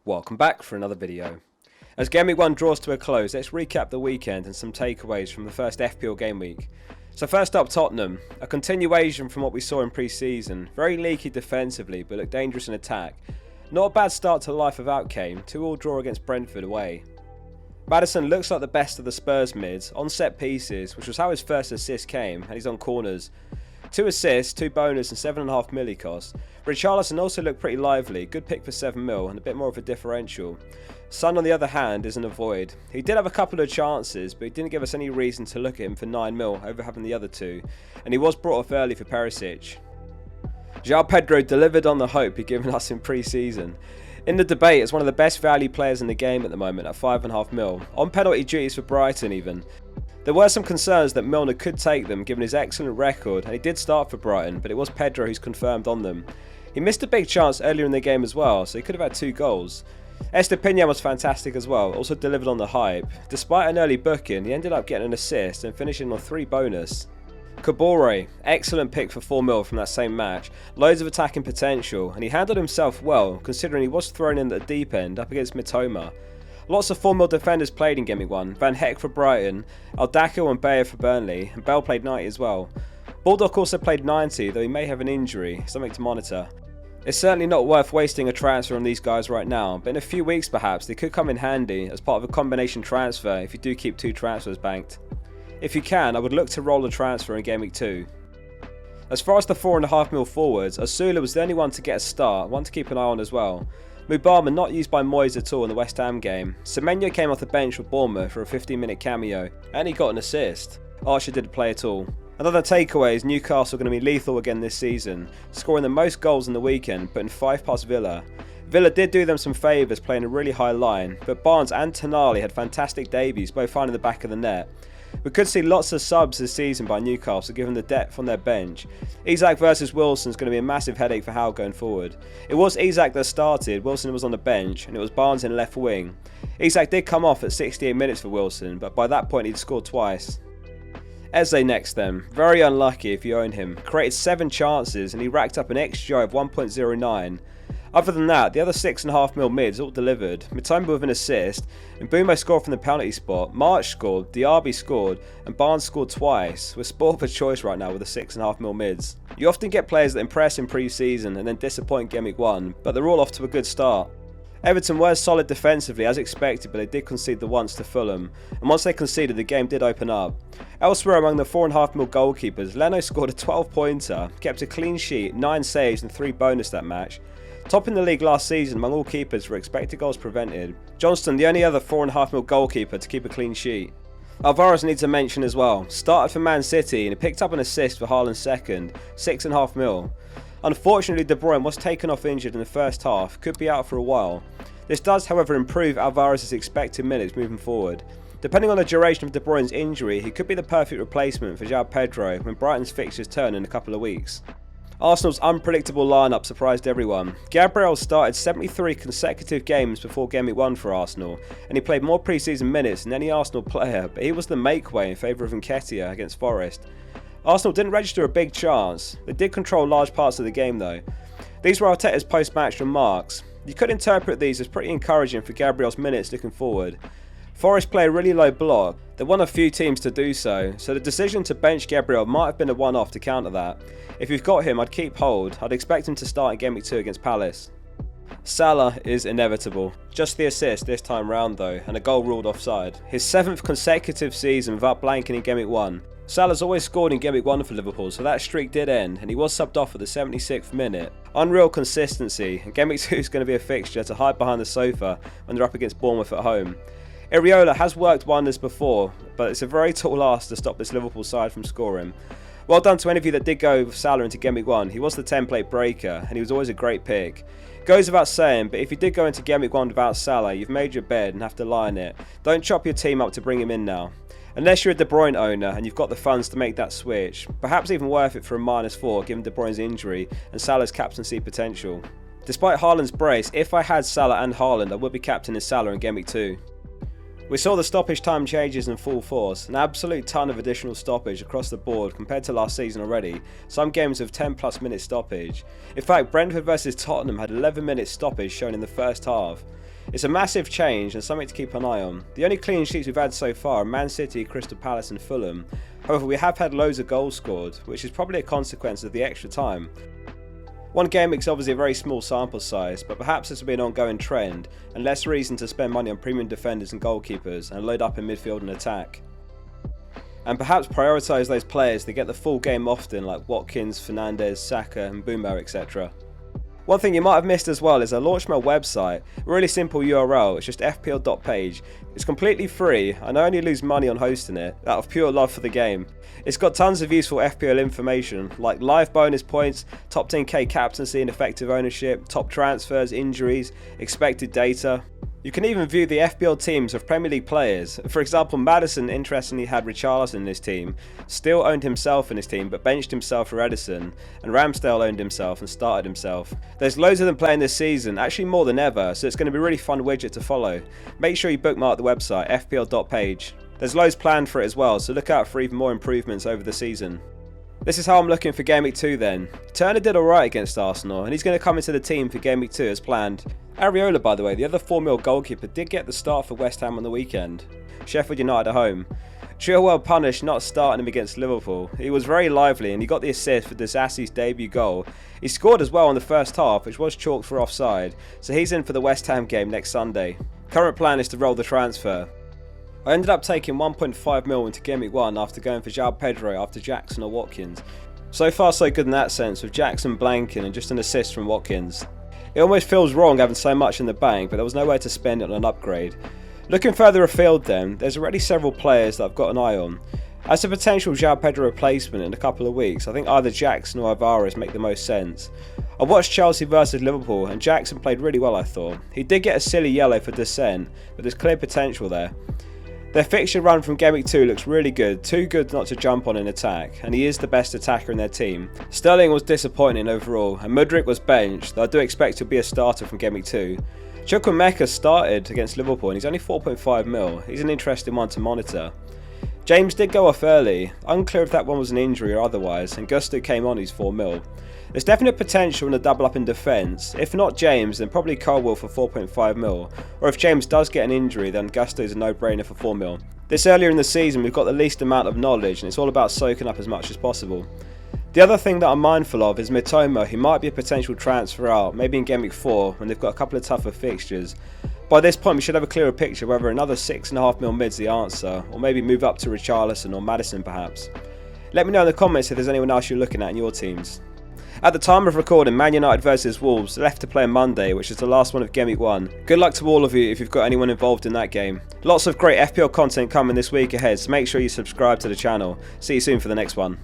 Welcome back for another video. As Game Week 1 draws to a close, let's recap the weekend and some takeaways from the first FPL game week. So first up, Tottenham, a continuation from what we saw in pre-season. Very leaky defensively, but looked dangerous in attack. Not a bad start to life without Kane, 2-2 draw against Brentford away. Maddison looks like the best of the Spurs mids, on set pieces, which was how his first assist came, and he's on corners. 2 assists, 2 bonus and 7.5 milli cost. Richarlison also looked pretty lively, good pick for 7 mil and a bit more of a differential. Son on the other hand isn't a void. He did have a couple of chances, but he didn't give us any reason to look at him for 9 mil over having the other 2, and he was brought off early for Perisic. João Pedro delivered on the hope he'd given us in pre-season. In the debate as one of the best value players in the game at the moment at 5.5 mil, on penalty duties for Brighton even. There were some concerns that Milner could take them given his excellent record, and he did start for Brighton, but it was Pedro who's confirmed on them. He missed a big chance earlier in the game as well, so he could have had 2 goals. Estepinian was fantastic as well, also delivered on the hype. Despite an early booking, he ended up getting an assist and finishing on 3 bonus. Kabore, excellent pick for 4 mil from that same match, loads of attacking potential, and he handled himself well considering he was thrown in at the deep end up against Mitoma. Lots of 4 mil defenders played in Game Week 1, Van Heck for Brighton, Aldako and Bayer for Burnley, and Bell played 90 as well. Baldock also played 90, though he may have an injury, something to monitor. It's certainly not worth wasting a transfer on these guys right now, but in a few weeks perhaps they could come in handy as part of a combination transfer if you do keep 2 transfers banked. If you can, I would look to roll a transfer in Game Week 2. As far as the 4.5 mil forwards, Osula was the only one to get a start, one to keep an eye on as well. Mubama not used by Moyes at all in the West Ham game. Semenyo came off the bench for Bournemouth for a 15-minute cameo, and he got an assist. Archer didn't play at all. Another takeaway is Newcastle going to be lethal again this season, scoring the most goals in the weekend, putting 5 past Villa. Villa did do them some favours playing a really high line, but Barnes and Tonali had fantastic debuts, both finding the back of the net. We could see lots of subs this season by Newcastle given the depth on their bench. Isak versus Wilson is going to be a massive headache for Howe going forward. It was Isak that started, Wilson was on the bench, and it was Barnes in left wing. Isak did come off at 68 minutes for Wilson, but by that point he'd scored twice. Eze next then, very unlucky if you own him, created 7 chances and he racked up an XGI of 1.09. Other than that, the other 6.5 mil mids all delivered. Mitoma with an assist, and Mbumo scored from the penalty spot, March scored, Diaby scored, and Barnes scored twice. We're sport for choice right now with the 6.5 mil mids. You often get players that impress in pre-season and then disappoint in Game Week 1, but they're all off to a good start. Everton were solid defensively as expected, but they did concede the once to Fulham, and once they conceded the game did open up. Elsewhere among the 4.5 mil goalkeepers, Leno scored a 12-pointer, kept a clean sheet, 9 saves and 3 bonus that match. Top in the league last season among all keepers for expected goals prevented. Johnston the only other 4.5 mil goalkeeper to keep a clean sheet. Alvarez needs a mention as well. Started for Man City and he picked up an assist for Haaland's second, 6.5 mil. Unfortunately, De Bruyne was taken off injured in the first half, could be out for a while. This does however improve Alvarez's expected minutes moving forward. Depending on the duration of De Bruyne's injury, he could be the perfect replacement for João Pedro when Brighton's fixtures turn in a couple of weeks. Arsenal's unpredictable lineup surprised everyone. Gabriel started 73 consecutive games before Game Week 1 for Arsenal, and he played more pre-season minutes than any Arsenal player, but he was the make-way in favour of Nketiah against Forest. Arsenal didn't register a big chance. They did control large parts of the game though. These were Arteta's post-match remarks. You could interpret these as pretty encouraging for Gabriel's minutes looking forward. Forest play a really low block. They're one of few teams to do so the decision to bench Gabriel might have been a one-off to counter that. If you've got him, I'd keep hold. I'd expect him to start in Game Week 2 against Palace. Salah is inevitable. Just the assist this time round though, and a goal ruled offside. His 7th consecutive season without blanking in Game Week 1. Salah's always scored in Game Week 1 for Liverpool, so that streak did end, and he was subbed off at the 76th minute. Unreal consistency, and Game Week 2 is going to be a fixture to hide behind the sofa when they're up against Bournemouth at home. Iriola has worked wonders before, but it's a very tall ask to stop this Liverpool side from scoring. Well done to any of you that did go with Salah into Game Week 1. He was the template breaker, and he was always a great pick. Goes without saying, but if you did go into Game Week 1 without Salah, you've made your bed and have to lie in it. Don't chop your team up to bring him in now. Unless you're a De Bruyne owner and you've got the funds to make that switch, perhaps even worth it for a -4 given De Bruyne's injury and Salah's captaincy potential. Despite Haaland's brace, if I had Salah and Haaland, I would be captaining Salah in Game Week 2. We saw the stoppage time changes in full force, an absolute ton of additional stoppage across the board compared to last season already, some games with 10 plus minute stoppage. In fact, Brentford versus Tottenham had 11 minutes stoppage shown in the first half. It's a massive change and something to keep an eye on. The only clean sheets we've had so far are Man City, Crystal Palace and Fulham. However, we have had loads of goals scored, which is probably a consequence of the extra time. One game week is obviously a very small sample size, but perhaps this will be an ongoing trend and less reason to spend money on premium defenders and goalkeepers and load up in midfield and attack. And perhaps prioritise those players that get the full game often, like Watkins, Fernandes, Saka and Boomer, etc. One thing you might have missed as well is I launched my website, a really simple URL, it's just fpl.page. It's completely free and I only lose money on hosting it, out of pure love for the game. It's got tons of useful FPL information, like live bonus points, top 10k captaincy and effective ownership, top transfers, injuries, expected data. You can even view the FPL teams of Premier League players. For example, Maddison interestingly had Richarlison in his team, Steele owned himself in his team but benched himself for Edison, and Ramsdale owned himself and started himself. There's loads of them playing this season, actually more than ever, so it's going to be a really fun widget to follow. Make sure you bookmark the website, fpl.page. There's loads planned for it as well, so look out for even more improvements over the season. This is how I'm looking for Game Week 2 then. Turner did alright against Arsenal, and he's going to come into the team for Game Week 2 as planned. Areola, by the way, the other 4 mil goalkeeper, did get the start for West Ham on the weekend. Sheffield United at home. Chilwell punished not starting him against Liverpool. He was very lively and he got the assist for Disassi's debut goal. He scored as well in the first half, which was chalked for offside, so he's in for the West Ham game next Sunday. Current plan is to roll the transfer. I ended up taking 1.5 mil into Game Week 1 after going for João Pedro after Jackson or Watkins. So far so good in that sense, with Jackson blanking and just an assist from Watkins. It almost feels wrong having so much in the bank, but there was nowhere to spend it on an upgrade. Looking further afield then, there's already several players that I've got an eye on. As a potential João Pedro replacement in a couple of weeks, I think either Jackson or Alvarez make the most sense. I watched Chelsea versus Liverpool and Jackson played really well I thought. He did get a silly yellow for dissent, but there's clear potential there. Their fixture run from Game Week 2 looks really good, too good not to jump on in attack, and he is the best attacker in their team. Sterling was disappointing overall, and Mudryk was benched, though I do expect he'll be a starter from Game Week 2. Chukwuemeka started against Liverpool and he's only 4.5 mil, he's an interesting one to monitor. James did go off early, unclear if that one was an injury or otherwise, and Gusto came on, he's 4 mil. There's definite potential in a double up in defence. If not James, then probably Colwill for 4.5 mil. Or if James does get an injury, then Gusto's a no-brainer for 4 mil. This earlier in the season, we've got the least amount of knowledge, and it's all about soaking up as much as possible. The other thing that I'm mindful of is Mitoma, who might be a potential transfer out, maybe in Game Week 4, when they've got a couple of tougher fixtures. By this point, we should have a clearer picture whether another 6.5 mil mid's the answer, or maybe move up to Richarlison or Maddison perhaps. Let me know in the comments if there's anyone else you're looking at in your teams. At the time of recording, Man United versus Wolves left to play on Monday, which is the last one of Game Week 1. Good luck to all of you if you've got anyone involved in that game. Lots of great FPL content coming this week ahead, so make sure you subscribe to the channel. See you soon for the next one.